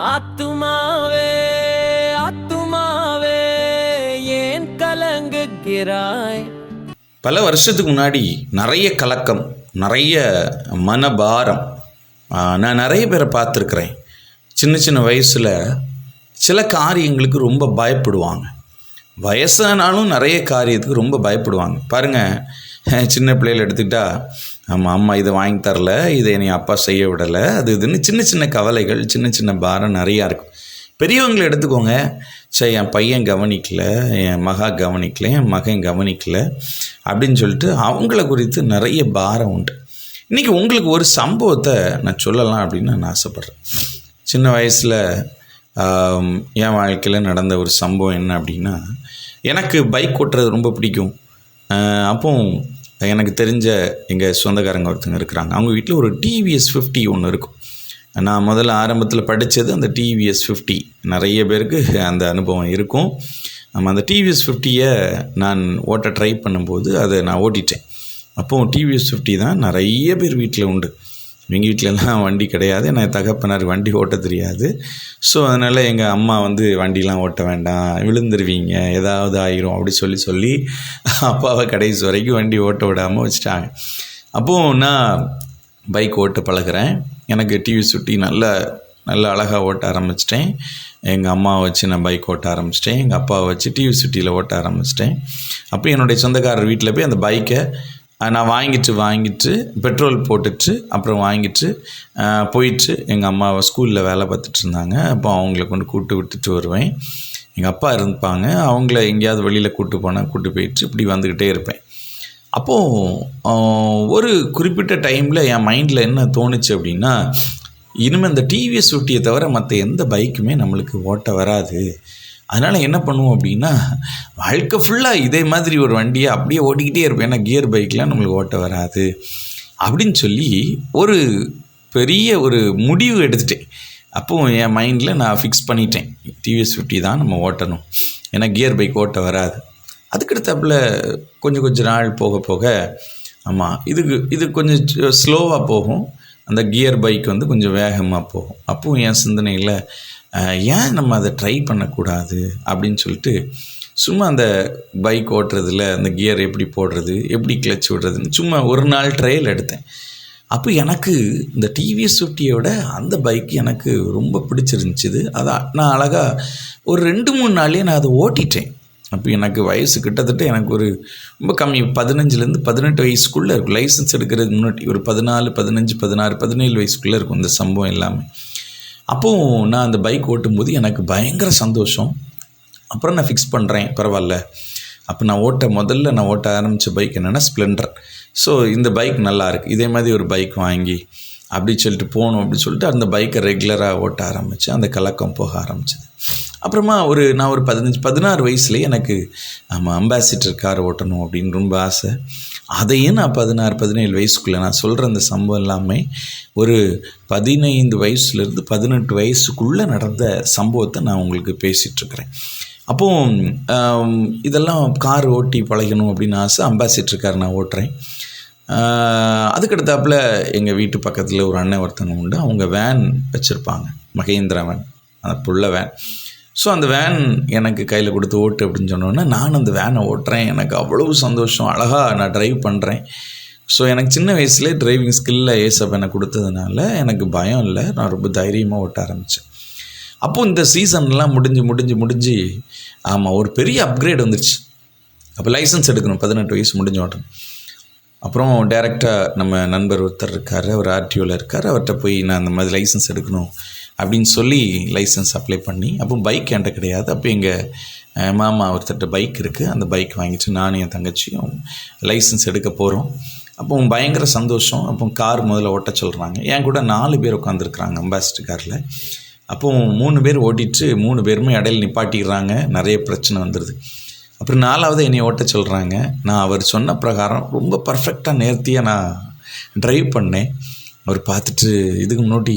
ஆத்துமாவே ஆத்துமாவே ஏன் கலங்குகிறாய்? பல வருஷத்துக்கு முன்னாடி நிறைய கலக்கம், நிறைய மனபாரம். நான் நிறைய பேரை பார்த்துருக்குறேன். சின்ன சின்ன வயசில் சில காரியங்களுக்கு ரொம்ப பயப்படுவாங்க. வயசானாலும் நிறைய காரியத்துக்கு ரொம்ப பயப்படுவாங்க. பாருங்கள், சின்ன பிள்ளைகள் எடுத்துக்கிட்டால் அம்மா இதை வாங்கி தரல, இதை என்னை அப்பா செய்ய விடலை, அது இதுன்னு சின்ன சின்ன கவலைகள், சின்ன சின்ன பாரம் நிறையா இருக்கும். பெரியவங்களை எடுத்துக்கோங்க, சரி என் பையன் கவனிக்கலை, என் மகா கவனிக்கலை, என் மகன் கவனிக்கலை அப்படின்னு சொல்லிட்டு அவங்கள குறித்து நிறைய பாரம் உண்டு. இன்றைக்கி உங்களுக்கு ஒரு சம்பவத்தை நான் சொல்லலாம் அப்படின்னு நான் ஆசைப்பட்றேன். சின்ன வயசில் என் வாழ்க்கையில் நடந்த ஒரு சம்பவம் என்ன அப்படின்னா, எனக்கு பைக் ஓட்டுறது ரொம்ப பிடிக்கும். அப்போ எனக்கு தெரிஞ்ச எங்கள் சொந்தக்காரங்க ஒருத்தங்க இருக்கிறாங்க. அவங்க வீட்டில் ஒரு டிவிஎஸ் 50 ஒன்று இருக்கும். நான் முதல்ல ஆரம்பத்தில் படித்தது அந்த டிவிஎஸ் 50. நிறைய பேருக்கு அந்த அனுபவம் இருக்கும். அந்த டிவிஎஸ் 50யை நான் ஓட்ட ட்ரை பண்ணும்போது அதை நான் ஓட்டிட்டேன். அப்போது டிவிஎஸ் 50 தான் நிறைய பேர் வீட்டில் உண்டு. எங்கள் வீட்டிலலாம் வண்டி கிடையாது. நான் தகப்பனார் வண்டி ஓட்ட தெரியாது. ஸோ அதனால் எங்கள் அம்மா வண்டிலாம் ஓட்ட வேண்டாம், விழுந்துருவீங்க, ஏதாவது ஆயிரும் அப்படி சொல்லி அப்பாவை கடைசி வரைக்கும் வண்டி ஓட்ட விடாமல் வச்சுட்டாங்க. அப்போது நான் பைக் ஓட்ட பழகிறேன். எனக்கு டிவிஎஸ் 50 நல்ல அழகாக ஓட்ட ஆரம்பிச்சிட்டேன். எங்கள் அம்மாவை வச்சு நான் பைக் ஓட்ட ஆரம்பிச்சிட்டேன். எங்கள் அப்பாவை வச்சு டிவிஎஸ் 50யில் ஓட்ட ஆரம்பிச்சிட்டேன். அப்போ என்னுடைய சொந்தக்காரர் வீட்டில் போய் அந்த பைக்கை நான் வாங்கிட்டு பெட்ரோல் போட்டுட்டு அப்புறம் போயிட்டு எங்கள் அம்மாவை ஸ்கூலில் வேலை பார்த்துட்டு இருந்தாங்க. அப்போ அவங்கள கூப்பிட்டு விட்டுட்டு வருவேன். எங்கள் அப்பா இருப்பாங்க, அவங்கள எங்கேயாவது வெளியில் கூப்பிட்டு போயிட்டு இப்படி வந்துக்கிட்டே இருப்பேன். அப்போது ஒரு குறிப்பிட்ட டைமில் என் மைண்டில் என்ன தோணுச்சு அப்படின்னா, இனிமேல் இந்த டிவிஎஸ் 50யை தவிர மற்ற எந்த பைக்குமே நம்மளுக்கு ஓட்ட வராது. அதனால் என்ன பண்ணுவோம் அப்படின்னா, வாழ்க்கை ஃபுல்லாக இதே மாதிரி ஒரு வண்டியை அப்படியே ஓட்டிக்கிட்டே இருப்பேன். ஏன்னா கியர் பைக்கெலாம் நம்மளுக்கு ஓட்ட வராது அப்படின்னு சொல்லி ஒரு பெரிய ஒரு முடிவு எடுத்துட்டேன். அப்போது என் மைண்டில் நான் ஃபிக்ஸ் பண்ணிட்டேன், டிவிஎஸ் 50 தான் நம்ம ஓட்டணும், ஏன்னா கியர் பைக் ஓட்ட வராது. அதுக்கடுத்தாப்புல கொஞ்சம் நாள் போக ஆமாம் இது கொஞ்சம் ஸ்லோவாக போகும், அந்த கியர் பைக் கொஞ்சம் வேகமாக போகும். அப்போது என் சிந்தனையில் ஏன் நம்ம அதை ட்ரை பண்ணக்கூடாது அப்படின்னு சொல்லிட்டு சும்மா அந்த பைக் ஓட்டுறதுல அந்த கியர் எப்படி போடுறது, எப்படி கிளச் விடுறதுன்னு சும்மா ஒரு நாள் ட்ரையல் எடுத்தேன். அப்போ எனக்கு இந்த டிவிஎஸ் 50யோட அந்த பைக் எனக்கு ரொம்ப பிடிச்சிருந்துச்சிது. அதான் நான் அழகாக ஒரு 2-3 நாள்லேயே நான் அதை ஓட்டிட்டேன். அப்போ எனக்கு வயசு கிட்டத்தட்ட எனக்கு ஒரு ரொம்ப கம்மி, 15லேருந்து 18 வயசுக்குள்ளே இருக்கும். லைசன்ஸ் எடுக்கிறது முன்னாடி ஒரு 14, 15, 16, 17 வயசுக்குள்ளே இருக்கும் இந்த சம்பவம் எல்லாமே. அப்போது நான் அந்த பைக் ஓட்டும்போது எனக்கு பயங்கர சந்தோஷம். அப்புறம் நான் ஃபிக்ஸ் பண்ணுறேன், பரவாயில்ல. அப்போ நான் ஓட்ட ஆரம்பித்த பைக் என்னென்னா ஸ்ப்ளெண்டர். ஸோ இந்த பைக் நல்லாயிருக்கு, இதே மாதிரி ஒரு பைக் வாங்கி அப்படி சொல்லிட்டு போகணும் அப்படின்னு சொல்லிட்டு அந்த பைக்கை ரெகுலராக ஓட்ட ஆரம்பித்தேன். அந்த கலக்கம் போக ஆரம்பிச்சது. அப்புறமா நான் ஒரு 16 வயசுலேயே எனக்கு அம்பாசிடர் கார் ஓட்டணும் அப்படின்னு ரொம்ப ஆசை. அதையும் நான் 16, 17 வயசுக்குள்ளே நான் சொல்கிற அந்த சம்பவம் எல்லாமே ஒரு 15 வயசுலேருந்து 18 வயசுக்குள்ளே நடந்த சம்பவத்தை நான் உங்களுக்கு பேசிகிட்ருக்கிறேன். அப்போது இதெல்லாம் கார் ஓட்டி பழகணும் அப்படின்னு ஆசை. அம்பாசிடர் கார் நான் ஓட்டுறேன். அதுக்கடுத்தாப்புல எங்கள் வீட்டு பக்கத்தில் ஒரு அண்ணன் ஒருத்தங்க உண்டு. அவங்க வேன் வச்சுருப்பாங்க, மகேந்திரா வேன், அந்த புள்ள வேன். ஸோ அந்த வேன் எனக்கு கையில் கொடுத்து ஓட்டு அப்படின்னு சொன்னோன்னே நான் அந்த வேனை ஓட்டுறேன். எனக்கு அவ்வளவு சந்தோஷம், அழகாக நான் ட்ரைவ் பண்ணுறேன். ஸோ எனக்கு சின்ன வயசுலேயே டிரைவிங் ஸ்கில்லில் ஏசப் எனக்கு கொடுத்ததுனால எனக்கு பயம் இல்லை, நான் ரொம்ப தைரியமாக ஓட்ட ஆரம்பித்தேன். அப்போது இந்த சீசன்லாம் முடிஞ்சு ஆமாம் ஒரு பெரிய அப்கிரேட் வந்துருச்சு. அப்போ லைசன்ஸ் எடுக்கணும், 18 வயசு முடிஞ்ச ஓட்டணும். அப்புறம் டைரெக்டாக நம்ம நண்பர் ஒருத்தர் இருக்கார், அவர் ஆர்டிஓவில் இருக்கார், அவர்கிட்ட போய் நான் அந்த மாதிரி லைசன்ஸ் எடுக்கணும் அப்படின்னு சொல்லி லைசன்ஸ் அப்ளை பண்ணி, அப்போ பைக் என்கிட்ட கிடையாது. அப்போ எங்கள் மாமா ஒருத்தர்கிட்ட பைக் இருக்குது, அந்த பைக் வாங்கிட்டு நானும் என் தங்கச்சியும் லைசன்ஸ் எடுக்க போகிறோம். அப்போ பயங்கர சந்தோஷம். அப்போ கார் முதல்ல ஓட்ட சொல்கிறாங்க. என் கூட 4 பேர் உட்காந்துருக்குறாங்க அம்பாசிடர் காரில். அப்போது 3 பேர் ஓட்டிட்டு 3 பேருமே இடையில நிப்பாட்டிடுறாங்க, நிறைய பிரச்சனை வந்துடுது. அப்புறம் 4வது என்னை ஓட்ட சொல்கிறாங்க. நான் அவர் சொன்ன பிரகாரம் ரொம்ப பர்ஃபெக்டாக நேர்த்தியாக நான் ட்ரைவ் பண்ணேன். அவர் பார்த்துட்டு, இதுக்கு முன்னாடி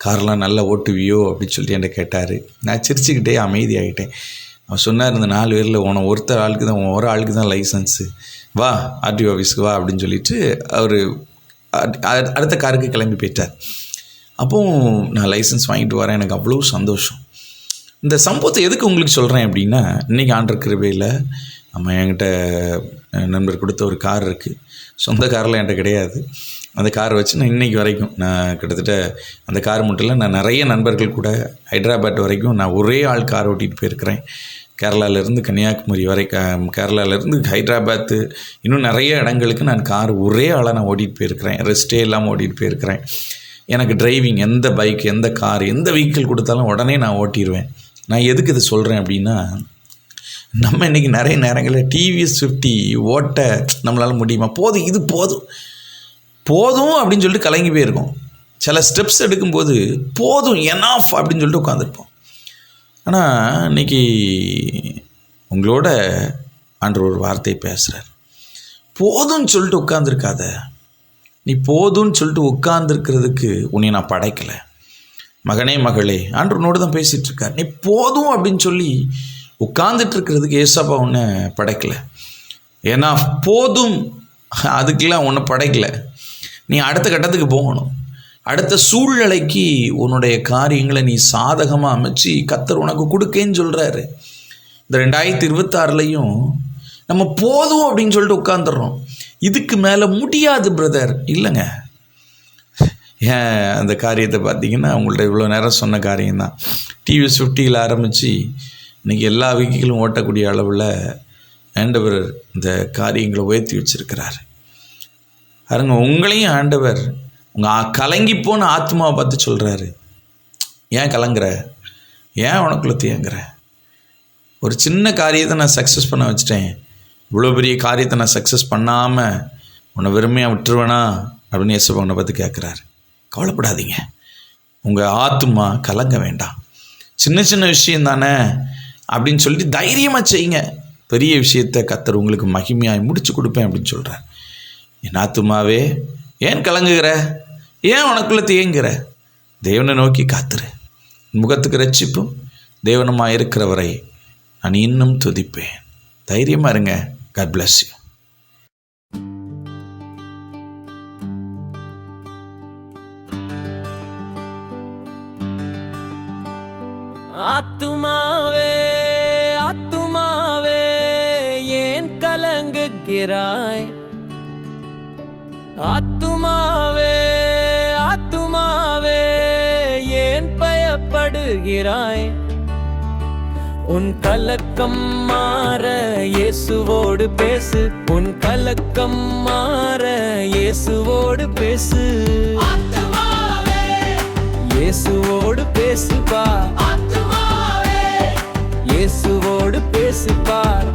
கார்லாம் நல்லா ஓட்டுவியோ அப்படின்னு சொல்லிட்டு என்கிட்ட கேட்டார். நான் சிரிச்சுக்கிட்டே அமைதியாகிட்டேன். அவர் சொன்னார், இந்த 4 பேரில் ஒரு ஆளுக்கு தான் லைசன்ஸு, வா ஆர்டிஓ ஆஃபீஸுக்கு வா அப்படின்னு சொல்லிட்டு அவர் அடுத்த காருக்கு கிளம்பி போயிட்டார். அப்போது நான் லைசன்ஸ் வாங்கிட்டு வரேன். எனக்கு அவ்வளோ சந்தோஷம். இந்த சம்பவத்தை எதுக்கு உங்களுக்கு சொல்கிறேன் அப்படின்னா, இன்றைக்கி ஆண்டவர் கிருபையில் நம்ம என்கிட்ட நண்பர் கொடுத்த ஒரு கார் இருக்குது. சொந்த காரில் என்கிட்ட கிடையாது. அந்த காரை வச்சு நான் இன்றைக்கி வரைக்கும் நான் கிட்டத்தட்ட அந்த கார் மட்டும் இல்லை, நான் நிறைய நண்பர்கள் கூட ஹைதராபாத் வரைக்கும் நான் ஒரே ஆள் கார் ஓட்டிகிட்டு போயிருக்கிறேன். கேரளாவிலேருந்து கன்னியாகுமரி வரை, கேரளாவிலேருந்து ஹைதராபாத்து, இன்னும் நிறைய இடங்களுக்கு நான் கார் ஒரே ஆளாக நான் ஓட்டிகிட்டு போயிருக்கிறேன். ரெஸ்ட்டே இல்லாமல் ஓட்டிகிட்டு போயிருக்கிறேன். எனக்கு டிரைவிங், எந்த பைக், எந்த கார், எந்த வெஹிக்கிள் கொடுத்தாலும் உடனே நான் ஓட்டிடுவேன். நான் எதுக்கு இதை சொல்கிறேன் அப்படின்னா, நம்ம இன்றைக்கி நிறைய நேரங்களில் டிவிஎஸ் 50 ஓட்ட நம்மளால் முடியுமா, போதும் இது போதும் போதும் அப்படின்னு சொல்லிட்டு கலங்கி போயிருக்கோம். சில ஸ்டெப்ஸ் எடுக்கும்போது போதும் எனாஃப் அப்படின்னு சொல்லிட்டு உட்காந்துருப்போம். ஆனால் இன்றைக்கி உங்களோட ஆண்டவர் ஒரு வார்த்தை பேசுகிறார். போதும்னு சொல்லிட்டு உட்காந்துருக்காத. நீ போதும்னு சொல்லிட்டு உட்காந்துருக்கிறதுக்கு உன்னை நான் படைக்கலை. மகனே மகளே, ஆண்டவனோடு தான் பேசிகிட்ருக்கார். நீ போதும் அப்படின்னு சொல்லி உட்காந்துட்டு இருக்கிறதுக்கு ஏசப்பா உன்னை படைக்கலை. ஏன்னா போதும் அதுக்கெல்லாம் உன்னை படைக்கலை. நீ அடுத்த கட்டத்துக்கு போகணும். அடுத்த சூழ்நிலைக்கு உன்னுடைய காரியங்களை நீ சாதகமாக அமைச்சு கர்த்தர் உனக்கு கொடுக்கேன்னு சொல்கிறாரு. இந்த 2026லையும் நம்ம போதும் அப்படின்னு சொல்லிட்டு உட்காந்துடுறோம். இதுக்கு மேலே முடியாது பிரதர். இல்லைங்க, ஏன் அந்த காரியத்தை பார்த்தீங்கன்னா, உங்கள்ட்ட இவ்வளோ நேரம் சொன்ன காரியம்தான். டிவிஎஸ் 50 ஆரம்பித்து இன்றைக்கி எல்லா வெஹிக்கிளும் ஓட்டக்கூடிய அளவில் ஆண்டவர் இந்த காரியங்களை உயர்த்தி வச்சிருக்கிறார். பாருங்க, உங்களையும் ஆண்டவர் உங்கள் கலங்கி போன ஆத்மாவை பார்த்து சொல்கிறாரு, ஏன் கலங்குற, ஏன் உனக்குள்ள தேங்குற, ஒரு சின்ன காரியத்தை நான் சக்ஸஸ் பண்ண வச்சுட்டேன், இவ்வளோ பெரிய காரியத்தை நான் சக்ஸஸ் பண்ணாமல் உன்னை வெறுமையாக விட்டுருவேனா அப்படின்னு இயேசுவா உன்னை பார்த்து கேட்குறாரு. கவலைப்படாதீங்க, உங்கள் ஆத்மா கலங்க வேண்டாம். சின்ன சின்ன விஷயம் தானே அப்படின்னு சொல்லிட்டு தைரியமாக செய்யுங்க. பெரிய விஷயத்தை கர்த்தர் உங்களுக்கு மகிமையாய் முடிச்சு கொடுப்பேன் அப்படின்னு சொல்கிறார். என் ஆத்துமாவே ஏன் கலங்குகிற, ஏன் உனக்குள்ளே தேங்குகிற, தேவனை நோக்கி காத்துரு. முகத்துக்கு ரட்சிப்பும் தேவனமாக இருக்கிறவரை நான் இன்னும் துதிப்பேன். தைரியமாக இருங்க. God bless you. ஆத்துமாவே ஆத்துமாவே ஏன் கலங்குகிறாய், ஆத்துமாவே ஆத்துமாவே ஏன் பயப்படுகிறாய், உன் கலக்கம் மாற இயேசுவோடு பேசு, உன் கலக்கம் மாற இயேசுவோடு பேசு, இயேசுவோடு பேசுப்பா, இயேசுவோடு பேசுப்பார்.